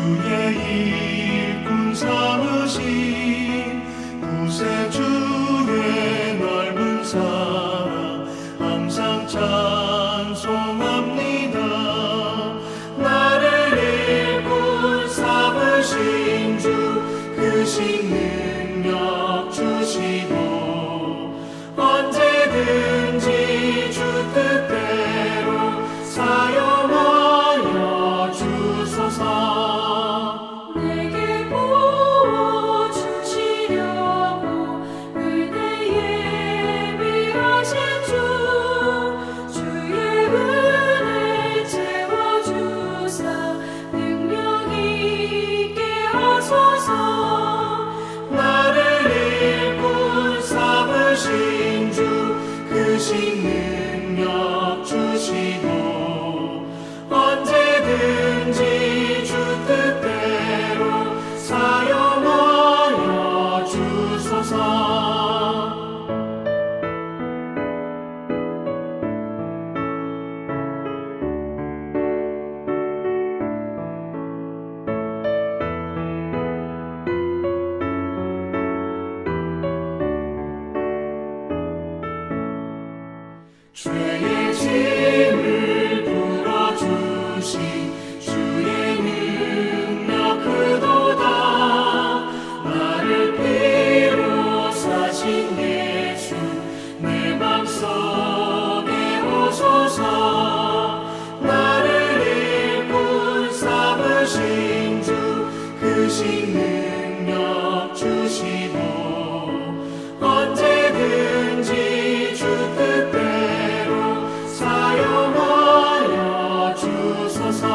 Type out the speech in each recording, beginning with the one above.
주의 일꾼 삼으신 구세주의 넓은 사랑 항상 찬송합니다. 나를 일꾼 삼으신 주 크신 능력 주시고 언제든지 주 뜻대로 사용하여 주소서. 내게 부어주시려고 은혜 예비하신 주 주의 은혜 채워주사 능력 있게 하소서. 나를 일꾼 삼으신 주 크신 능력 주시고 언제든지 주 뜻대로 사용하여 주소서. 죄의 짐을 풀어주신 주의 능력 크도다. 나를 피로 사신 예수 내 맘속에 오소서. 나를 일꾼 삼으신 주 크신 능력 주시고 언제든지 주 뜻대로 사용하여 주소서.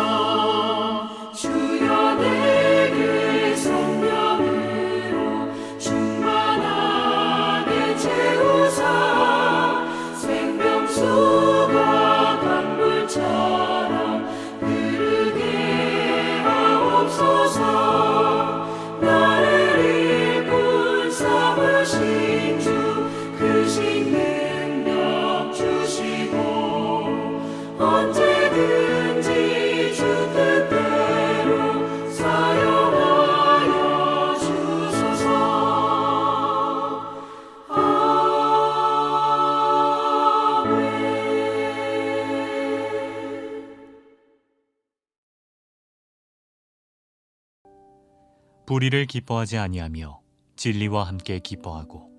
주여 내게 성령으로 충만하게 채우사 생명수가 강물처럼 흐르게 하옵소서. 나를 일꾼 삼으신 주 크신 능력 주시고 언제든지 주 뜻대로 사용하여 주소서. 아멘. 불의를 기뻐하지 아니하며 진리와 함께 기뻐하고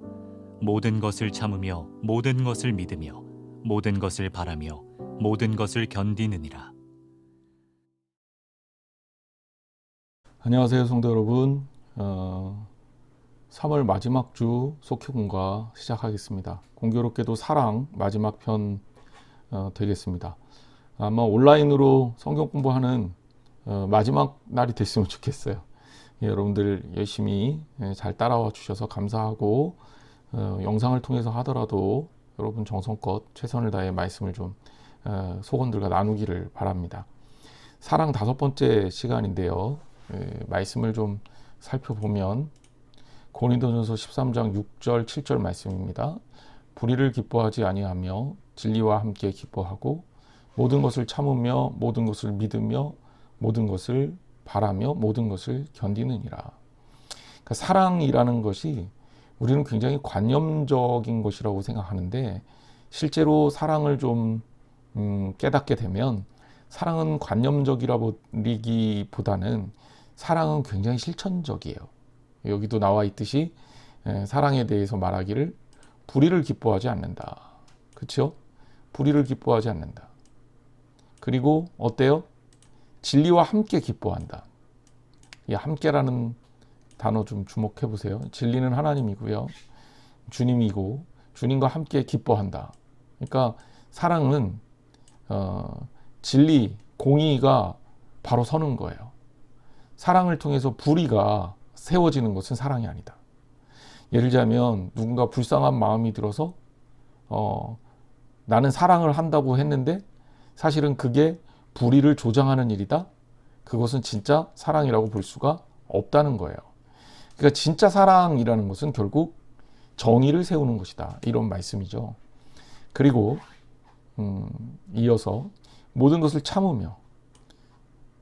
모든 것을 참으며 모든 것을 믿으며 모든 것을 바라며 모든 것을 견디느니라. 안녕하세요, 성도 여러분. 3월 마지막 주 속회공과 시작하겠습니다. 공교롭게도 사랑 마지막 편 되겠습니다. 아마 온라인으로 성경 공부하는 마지막 날이 됐으면 좋겠어요. 여러분들 열심히 잘 따라와 주셔서 감사하고 영상을 통해서 하더라도 여러분 정성껏 최선을 다해 말씀을 좀 속원들과 나누기를 바랍니다. 사랑 5번째 시간인데요. 말씀을 좀 살펴보면 고린도전서 13장 6절 7절 말씀입니다. 불의를 기뻐하지 아니하며 진리와 함께 기뻐하고 모든 것을 참으며 모든 것을 믿으며 모든 것을 바라며 모든 것을 견디느니라. 그러니까 사랑이라는 것이 우리는 굉장히 관념적인 것이라고 생각하는데 실제로 사랑을 좀 깨닫게 되면 사랑은 관념적이라기보다는 사랑은 굉장히 실천적이에요. 여기도 나와 있듯이 사랑에 대해서 말하기를 불의를 기뻐하지 않는다. 그렇죠? 불의를 기뻐하지 않는다. 그리고 어때요? 진리와 함께 기뻐한다. 이 함께라는 단어 좀 주목해 보세요. 진리는 하나님이고요. 주님이고 주님과 함께 기뻐한다. 그러니까 사랑은 진리, 공의가 바로 서는 거예요. 사랑을 통해서 불의가 세워지는 것은 사랑이 아니다. 예를 들자면 누군가 불쌍한 마음이 들어서 나는 사랑을 한다고 했는데 사실은 그게 불의를 조장하는 일이다. 그것은 진짜 사랑이라고 볼 수가 없다는 거예요. 그러니까 진짜 사랑이라는 것은 결국 정의를 세우는 것이다. 이런 말씀이죠. 그리고 이어서 모든 것을 참으며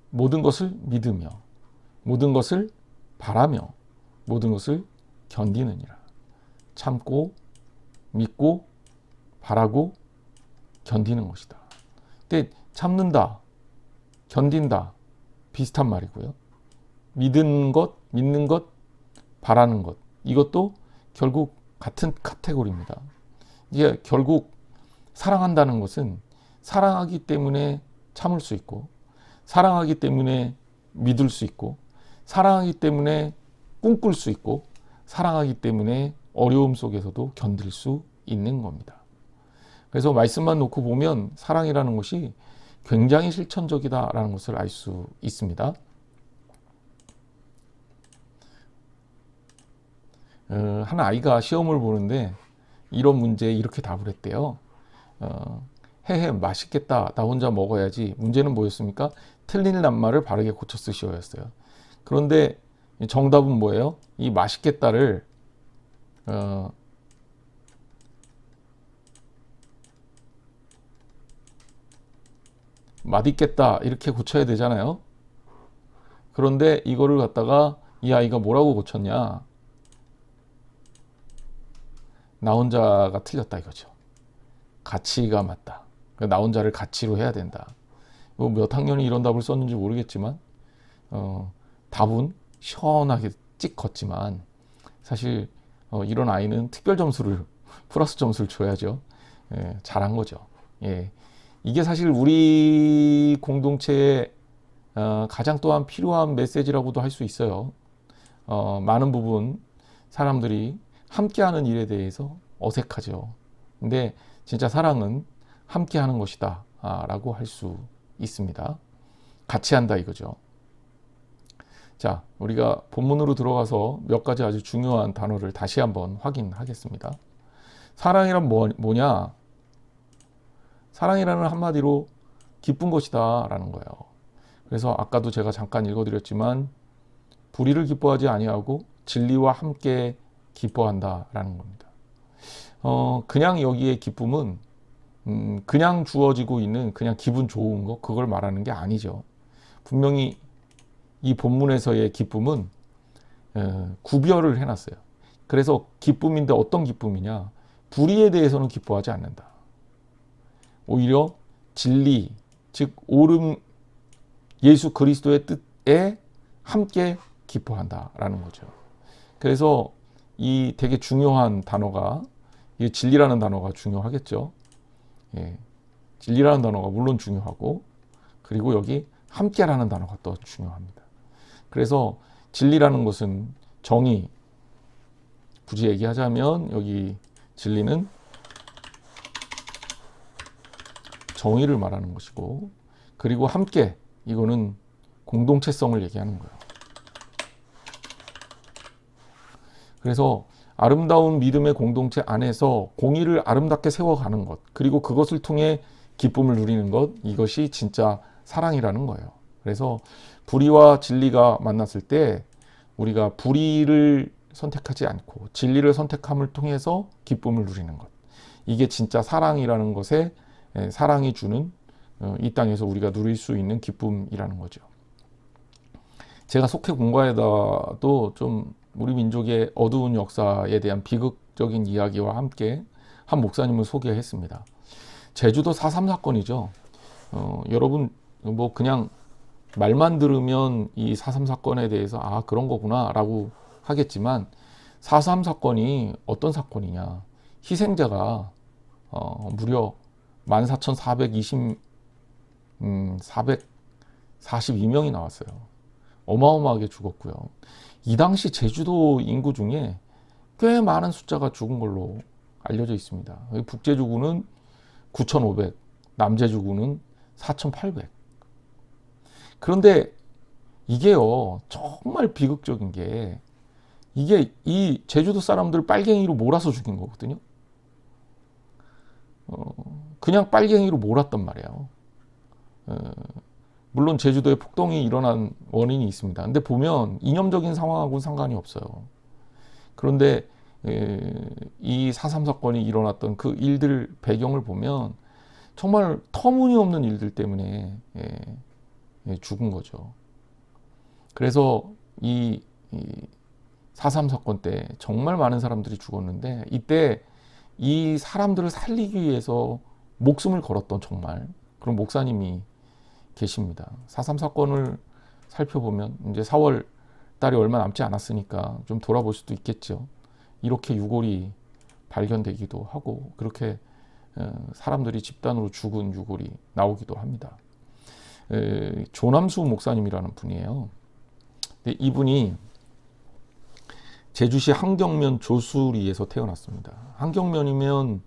모든 것을 믿으며 모든 것을 바라며 모든 것을 견디느니라. 참고 믿고 바라고 견디는 것이다. 근데 참는다, 견딘다 비슷한 말이고요. 믿는 것, 바라는 것, 이것도 결국 같은 카테고리입니다. 이게 결국 사랑한다는 것은 사랑하기 때문에 참을 수 있고, 사랑하기 때문에 믿을 수 있고, 사랑하기 때문에 꿈꿀 수 있고, 사랑하기 때문에 어려움 속에서도 견딜 수 있는 겁니다. 그래서 말씀만 놓고 보면 사랑이라는 것이 굉장히 실천적이다라는 것을 알 수 있습니다. 한 아이가 시험을 보는데 이런 문제에 이렇게 답을 했대요. 헤헤 맛있겠다, 나 혼자 먹어야지. 문제는 뭐였습니까? 틀린 낱말을 바르게 고쳐 쓰시오였어요. 그런데 정답은 뭐예요? 이 맛있겠다를 맛있겠다 이렇게 고쳐야 되잖아요. 그런데 이거를 갖다가 이 아이가 뭐라고 고쳤냐? 나 혼자가 틀렸다 이거죠. 가치가 맞다. 나 혼자를 가치로 해야 된다. 몇 학년이 이런 답을 썼는지 모르겠지만 답은 시원하게 찍 걷지만 사실 이런 아이는 특별 점수를 플러스 점수를 줘야죠. 예, 잘한 거죠. 예, 이게 사실 우리 공동체에 가장 또한 필요한 메시지라고도 할 수 있어요. 많은 부분 사람들이 함께하는 일에 대해서 어색하죠. 근데 진짜 사랑은 함께하는 것이다 라고 할 수 있습니다. 같이 한다 이거죠. 자, 우리가 본문으로 들어가서 몇 가지 아주 중요한 단어를 다시 한번 확인하겠습니다. 사랑이란 뭐냐? 사랑이라는 한마디로 기쁜 것이다 라는 거예요. 그래서 아까도 제가 잠깐 읽어드렸지만 불의를 기뻐하지 아니하고 진리와 함께 기뻐한다 라는 겁니다. 그냥 여기에 기쁨은 그냥 주어지고 있는 그냥 기분 좋은 거, 그걸 말하는 게 아니죠. 분명히 이 본문에서의 기쁨은 구별을 해놨어요. 그래서 기쁨인데 어떤 기쁨이냐? 불의에 대해서는 기뻐하지 않는다. 오히려 진리, 즉 옳음, 예수 그리스도의 뜻에 함께 기뻐한다라는 거죠. 그래서 이 되게 중요한 단어가, 이 진리라는 단어가 중요하겠죠. 예, 진리라는 단어가 물론 중요하고, 그리고 여기 함께라는 단어가 또 중요합니다. 그래서 진리라는 것은 정의, 굳이 얘기하자면 여기 진리는 정의를 말하는 것이고, 그리고 함께, 이거는 공동체성을 얘기하는 거예요. 그래서 아름다운 믿음의 공동체 안에서 공의를 아름답게 세워가는 것, 그리고 그것을 통해 기쁨을 누리는 것, 이것이 진짜 사랑이라는 거예요. 그래서 불의와 진리가 만났을 때 우리가 불의를 선택하지 않고 진리를 선택함을 통해서 기쁨을 누리는 것, 이게 진짜 사랑이라는 것에, 사랑이 주는 이 땅에서 우리가 누릴 수 있는 기쁨이라는 거죠. 제가 속해 공과에다도 좀 우리 민족의 어두운 역사에 대한 비극적인 이야기와 함께 한 목사님을 소개했습니다. 제주도 4.3 사건이죠. 여러분 뭐 그냥 말만 들으면 이 4.3 사건에 대해서 아 그런 거구나 라고 하겠지만, 4.3 사건이 어떤 사건이냐? 희생자가 무려 14,442명이 나왔어요. 어마어마하게 죽었고요. 이 당시 제주도 인구 중에 꽤 많은 숫자가 죽은 걸로 알려져 있습니다. 북제주구는 9,500, 남제주구는 4,800. 그런데 이게요, 정말 비극적인 게, 이게 이 제주도 사람들 빨갱이로 몰아서 죽인 거거든요. 그냥 빨갱이로 몰았단 말이에요. 물론 제주도에 폭동이 일어난 원인이 있습니다. 근데 보면 이념적인 상황하고는 상관이 없어요. 그런데 이 4.3 사건이 일어났던 그 일들 배경을 보면 정말 터무니없는 일들 때문에 죽은 거죠. 그래서 이 4.3 사건 때 정말 많은 사람들이 죽었는데 이때 이 사람들을 살리기 위해서 목숨을 걸었던 정말 그런 목사님이 계십니다. 4.3 사건을 살펴보면 이제 4월 달이 얼마 남지 않았으니까 좀 돌아볼 수도 있겠죠. 이렇게 유골이 발견되기도 하고 그렇게 사람들이 집단으로 죽은 유골이 나오기도 합니다. 조남수 목사님이라는 분이에요. 근데 이분이 제주시 한경면 조수리에서 태어났습니다. 한경면이면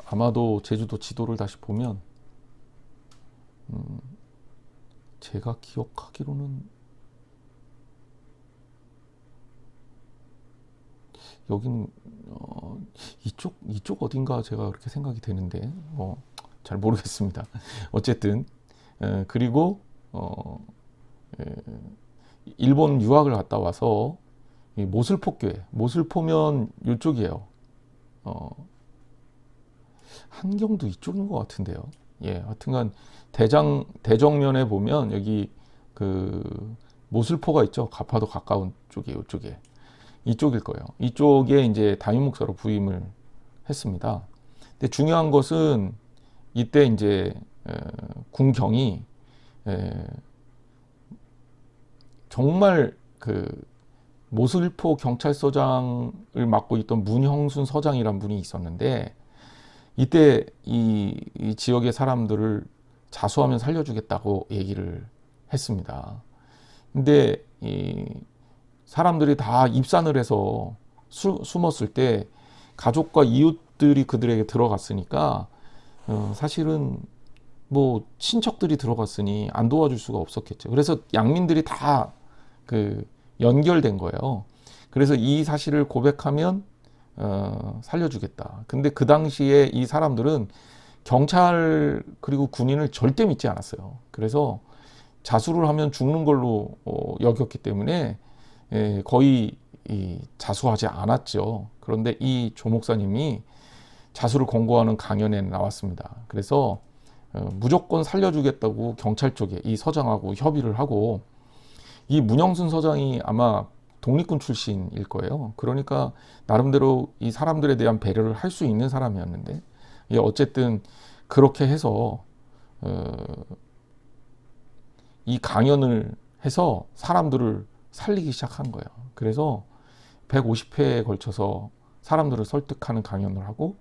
아마도 제주도 지도를 다시 보면 제가 기억하기로는 여긴 이쪽 어딘가 제가 그렇게 생각이 되는데 잘 모르겠습니다. 어쨌든 그리고 일본 유학을 갔다 와서 모슬포교회, 모슬포면 이쪽이에요. 한경도 이쪽인 것 같은데요. 예, 하여튼간 대정면에 보면 여기 그 모슬포가 있죠. 가파도 가까운 쪽에 이쪽에 이쪽일 거예요. 이쪽에 이제 담임 목사로 부임을 했습니다. 근데 중요한 것은 이때 이제 군경이 정말 그 모슬포 경찰서장을 맡고 있던 문형순 서장이란 분이 있었는데 이때 이 지역의 사람들을 자수하면 살려주겠다고 얘기를 했습니다. 근데 이 사람들이 다 입산을 해서 숨었을 때 가족과 이웃들이 그들에게 들어갔으니까 사실은 뭐 친척들이 들어갔으니 안 도와줄 수가 없었겠죠. 그래서 양민들이 다 그 연결된 거예요. 그래서 이 사실을 고백하면 살려주겠다. 근데 그 당시에 이 사람들은 경찰 그리고 군인을 절대 믿지 않았어요. 그래서 자수를 하면 죽는 걸로 여겼기 때문에 거의 자수하지 않았죠. 그런데 이 조 목사님이 자수를 권고하는 강연에 나왔습니다. 그래서 무조건 살려주겠다고 경찰 쪽에 이 서장하고 협의를 하고 이 문영순 서장이 아마 독립군 출신일 거예요. 그러니까 나름대로 이 사람들에 대한 배려를 할 수 있는 사람이었는데 어쨌든 그렇게 해서 이 강연을 해서 사람들을 살리기 시작한 거예요. 그래서 150회에 걸쳐서 사람들을 설득하는 강연을 하고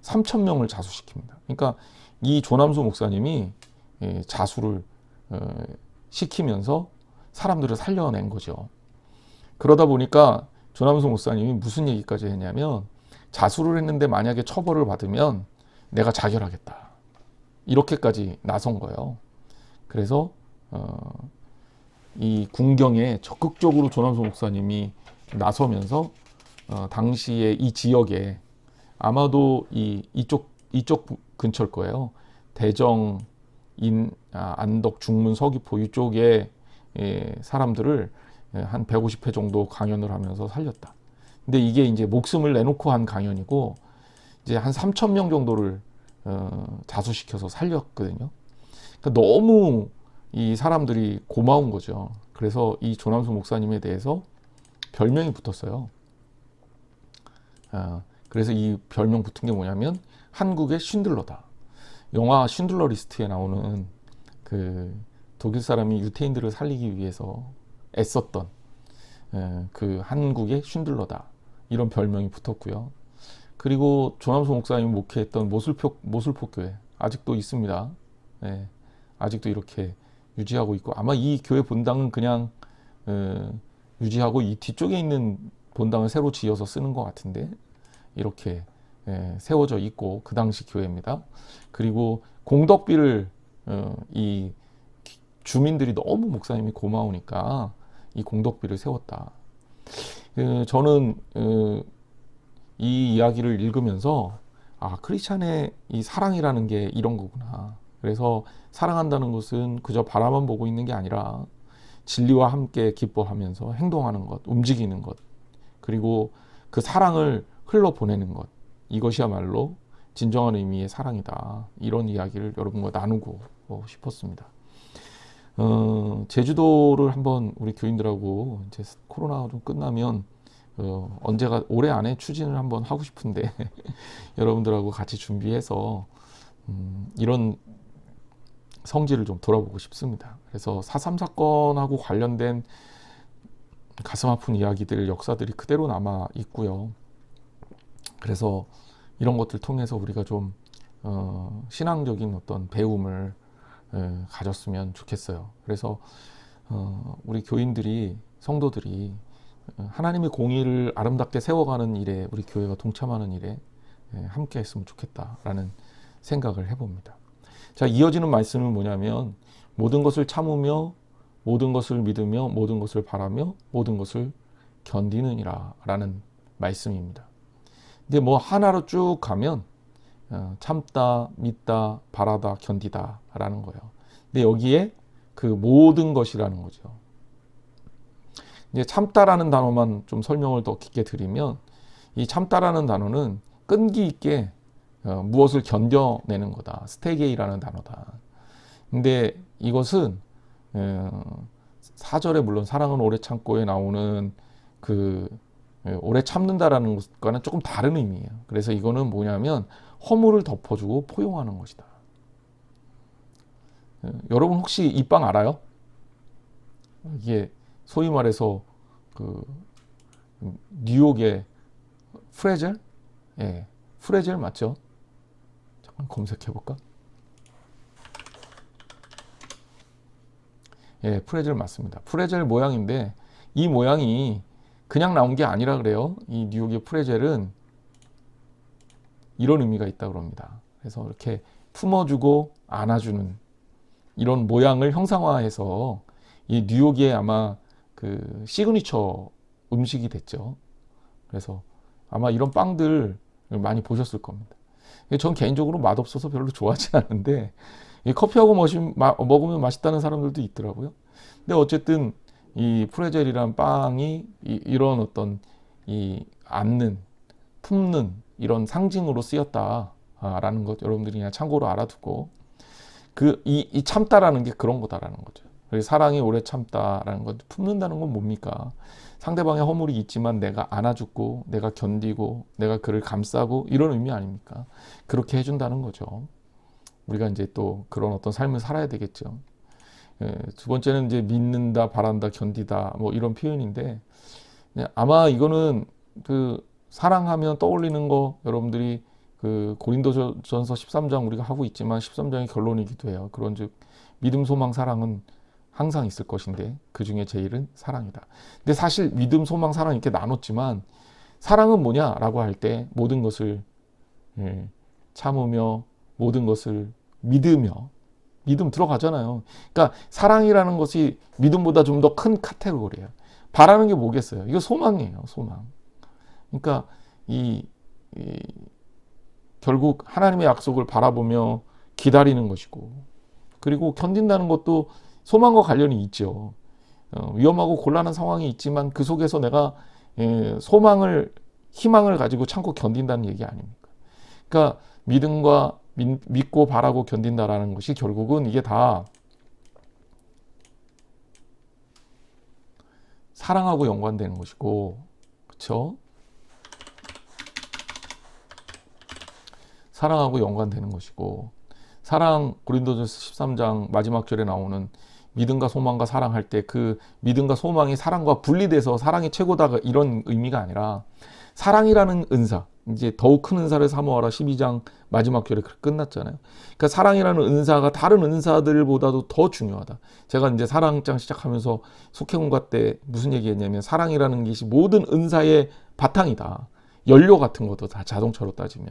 3,000명을 자수시킵니다. 그러니까 이 조남수 목사님이 자수를 시키면서 사람들을 살려낸 거죠. 그러다 보니까 조남수 목사님이 무슨 얘기까지 했냐면 자수를 했는데 만약에 처벌을 받으면 내가 자결하겠다. 이렇게까지 나선 거예요. 그래서 이 군경에 적극적으로 조남수 목사님이 나서면서 당시에 이 지역에 아마도 이쪽 근처일 거예요. 대정, 안덕, 중문, 서귀포 이쪽에 사람들을 한 150회 정도 강연을 하면서 살렸다. 근데 이게 이제 목숨을 내놓고 한 강연이고 이제 한 3,000명 정도를 자수시켜서 살렸거든요. 그러니까 너무 이 사람들이 고마운 거죠. 그래서 이 조남수 목사님에 대해서 별명이 붙었어요. 그래서 이 별명 붙은 게 뭐냐면 한국의 쉰들러다. 영화 쉰들러 리스트에 나오는 그 독일 사람이 유태인들을 살리기 위해서 애썼던 그 한국의 쉰들러다. 이런 별명이 붙었고요. 그리고 조남수 목사님이 목회했던 모슬포 교회 아직도 있습니다. 네, 아직도 이렇게 유지하고 있고 아마 이 교회 본당은 그냥 유지하고 이 뒤쪽에 있는 본당을 새로 지어서 쓰는 것 같은데 이렇게 세워져 있고 그 당시 교회입니다. 그리고 공덕비를 이 주민들이 너무 목사님이 고마우니까 이 공덕비를 세웠다. 저는 이 이야기를 읽으면서 크리스찬의 이 사랑이라는 게 이런 거구나. 그래서 사랑한다는 것은 그저 바라만 보고 있는 게 아니라 진리와 함께 기뻐하면서 행동하는 것, 움직이는 것, 그리고 그 사랑을 흘러보내는 것, 이것이야말로 진정한 의미의 사랑이다. 이런 이야기를 여러분과 나누고 싶었습니다. 제주도를 한번 우리 교인들하고 이제 코로나가 좀 끝나면 언제가 올해 안에 추진을 한번 하고 싶은데 여러분들하고 같이 준비해서 이런 성지를 좀 돌아보고 싶습니다. 그래서 4.3 사건하고 관련된 가슴 아픈 이야기들, 역사들이 그대로 남아 있고요. 그래서 이런 것들 통해서 우리가 좀 신앙적인 어떤 배움을 가졌으면 좋겠어요. 그래서 우리 교인들이, 성도들이 하나님의 공의를 아름답게 세워가는 일에, 우리 교회가 동참하는 일에 함께 했으면 좋겠다라는 생각을 해봅니다. 자, 이어지는 말씀은 뭐냐면, 모든 것을 참으며 모든 것을 믿으며 모든 것을 바라며 모든 것을 견디느니라 라는 말씀입니다. 근데 뭐 하나로 쭉 가면 참다, 믿다, 바라다, 견디다 라는 거예요. 근데 여기에 그 모든 것이라는 거죠. 이제 참다라는 단어만 좀 설명을 더 깊게 드리면, 이 참다라는 단어는 끈기 있게 무엇을 견뎌내는 거다. 스테게이라는 단어다. 근데 이것은 4절에 물론 사랑은 오래 참고에 나오는 그 오래 참는다라는 것과는 조금 다른 의미예요. 그래서 이거는 뭐냐면 허물을 덮어주고 포용하는 것이다. 여러분 혹시 이 빵 알아요? 이게 소위 말해서 그 뉴욕의 프레젤? 예, 프레젤 맞죠? 잠깐 검색해 볼까? 예, 프레젤 맞습니다. 프레젤 모양인데 이 모양이 그냥 나온 게 아니라 그래요. 이 뉴욕의 프레젤은 이런 의미가 있다고 합니다. 그래서 이렇게 품어주고 안아주는 이런 모양을 형상화해서 이 뉴욕의 아마 그 시그니처 음식이 됐죠. 그래서 아마 이런 빵들 많이 보셨을 겁니다. 전 개인적으로 맛없어서 별로 좋아하지 않는데 커피하고 먹으면 맛있다는 사람들도 있더라고요. 근데 어쨌든 이 프레젤이란 빵이 이런 어떤 이 안는, 품는 이런 상징으로 쓰였다라는 것 여러분들이 그냥 참고로 알아두고, 이 참다라는 게 그런 거다라는 거죠. 사랑이 오래 참다라는 것, 품는다는 건 뭡니까? 상대방의 허물이 있지만 내가 안아주고 내가 견디고 내가 그를 감싸고 이런 의미 아닙니까? 그렇게 해준다는 거죠. 우리가 이제 또 그런 어떤 삶을 살아야 되겠죠. 두 번째는 이제 믿는다, 바란다, 견디다 뭐 이런 표현인데, 아마 이거는 사랑하면 떠올리는 거 여러분들이 고린도전서 13장 우리가 하고 있지만 13장의 결론이기도 해요. 그런즉 믿음, 소망, 사랑은 항상 있을 것인데 그 중에 제일은 사랑이다. 근데 사실 믿음, 소망, 사랑 이렇게 나눴지만 사랑은 뭐냐라고 할 때 모든 것을 참으며 모든 것을 믿으며, 믿음 들어가잖아요. 그러니까 사랑이라는 것이 믿음보다 좀 더 큰 카테고리예요. 바라는 게 뭐겠어요? 이거 소망이에요, 소망. 그러니까 결국 하나님의 약속을 바라보며 기다리는 것이고, 그리고 견딘다는 것도 소망과 관련이 있죠. 위험하고 곤란한 상황이 있지만 그 속에서 내가 희망을 가지고 참고 견딘다는 얘기 아닙니까? 그러니까 믿고 바라고 견딘다라는 것이 결국은 이게 다 사랑하고 연관되는 것이고, 그렇죠? 사랑하고 연관되는 것이고, 고린도전서 13장 마지막 절에 나오는 믿음과 소망과 사랑할 때 그 믿음과 소망이 사랑과 분리돼서 사랑이 최고다 이런 의미가 아니라, 사랑이라는 은사, 이제 더욱 큰 은사를 사모하라 12장 마지막 절에 그렇게 끝났잖아요. 그러니까 사랑이라는 은사가 다른 은사들보다도 더 중요하다. 제가 이제 사랑장 시작하면서 속행원가 때 무슨 얘기했냐면, 사랑이라는 것이 모든 은사의 바탕이다. 연료 같은 것도 다 자동차로 따지면.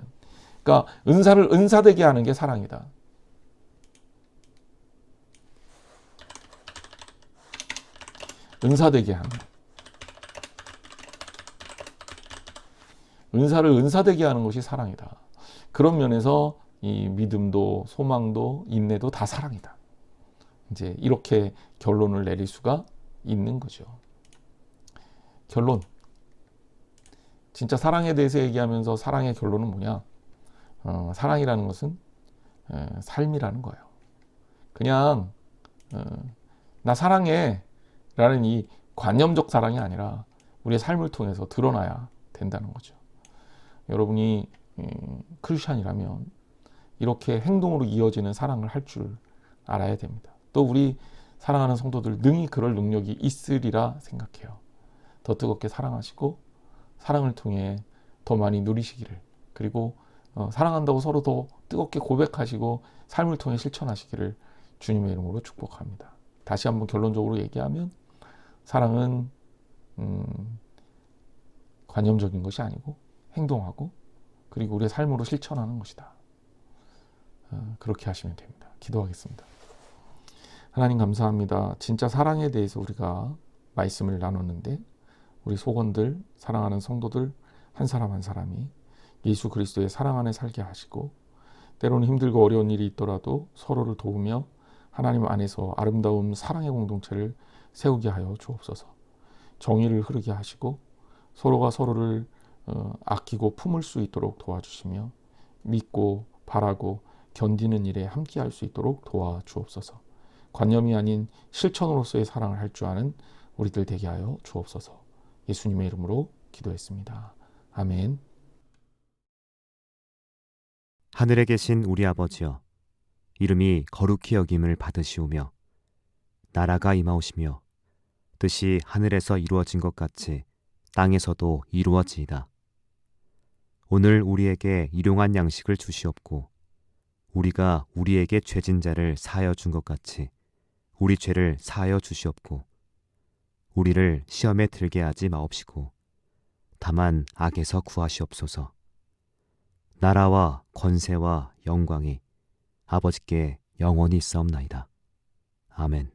그러니까 은사를 은사되게 하는 게 사랑이다. 은사되게 하는, 은사를 은사되게 하는 것이 사랑이다. 그런 면에서 이 믿음도 소망도 인내도 다 사랑이다. 이제 이렇게 결론을 내릴 수가 있는 거죠. 결론. 진짜 사랑에 대해서 얘기하면서 사랑의 결론은 뭐냐? 사랑이라는 것은 삶이라는 거예요. 그냥 나 사랑해 라는 이 관념적 사랑이 아니라 우리의 삶을 통해서 드러나야 된다는 거죠. 여러분이 크리스찬이라면 이렇게 행동으로 이어지는 사랑을 할 줄 알아야 됩니다. 또 우리 사랑하는 성도들 능히 그럴 능력이 있으리라 생각해요. 더 뜨겁게 사랑하시고 사랑을 통해 더 많이 누리시기를, 그리고 사랑한다고 서로 더 뜨겁게 고백하시고 삶을 통해 실천하시기를 주님의 이름으로 축복합니다. 다시 한번 결론적으로 얘기하면 사랑은 관념적인 것이 아니고 행동하고 그리고 우리의 삶으로 실천하는 것이다. 그렇게 하시면 됩니다. 기도하겠습니다. 하나님 감사합니다. 진짜 사랑에 대해서 우리가 말씀을 나눴는데 우리 속원들, 사랑하는 성도들 한 사람 한 사람이 예수 그리스도의 사랑 안에 살게 하시고 때로는 힘들고 어려운 일이 있더라도 서로를 도우며 하나님 안에서 아름다운 사랑의 공동체를 세우게 하여 주옵소서. 정의를 흐르게 하시고 서로가 서로를 아끼고 품을 수 있도록 도와주시며 믿고 바라고 견디는 일에 함께할 수 있도록 도와주옵소서. 관념이 아닌 실천으로서의 사랑을 할 줄 아는 우리들 되게 하여 주옵소서. 예수님의 이름으로 기도했습니다. 아멘. 하늘에 계신 우리 아버지여, 이름이 거룩히 여김을 받으시오며 나라가 임하오시며 뜻이 하늘에서 이루어진 것 같이 땅에서도 이루어지이다. 오늘 우리에게 일용할 양식을 주시옵고 우리가 우리에게 죄진 자를 사하여 준 것 같이 우리 죄를 사하여 주시옵고 우리를 시험에 들게 하지 마옵시고 다만 악에서 구하시옵소서. 나라와 권세와 영광이 아버지께 영원히 있사옵나이다. 아멘.